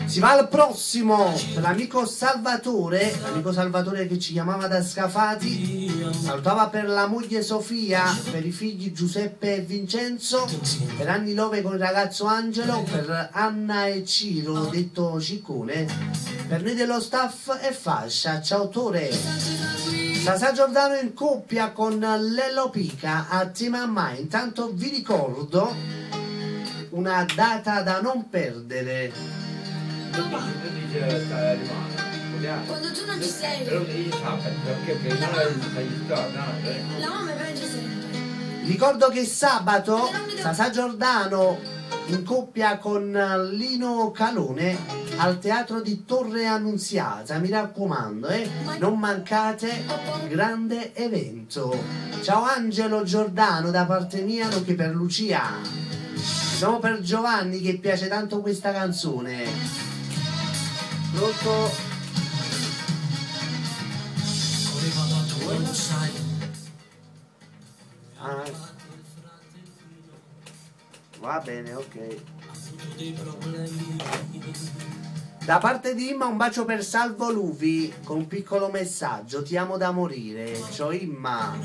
Si va al prossimo per l'amico Salvatore che ci chiamava da Scafati, salutava per la moglie Sofia, per i figli Giuseppe e Vincenzo, per Anni Love con il ragazzo Angelo, per Anna e Ciro, detto Ciccone, per noi dello staff e Fascia. Ciao Tore. Sasà Giordano in coppia con Lello Pica a Tema Mai. Intanto vi ricordo una data da non perdere. Quando tu non ci sei, la mamma prende sempre. Ricordo che sabato Sasà Giordano in coppia con Lino Calone al teatro di Torre Annunziata, mi raccomando, non mancate, grande evento. Ciao Angelo Giordano da parte mia, nonché per Lucia. Siamo per Giovanni che piace tanto questa canzone. Pronto? Ah. Va bene, ok. Da parte di Imma un bacio per Salvo Luvi con un piccolo messaggio: ti amo da morire. Ciao Imma.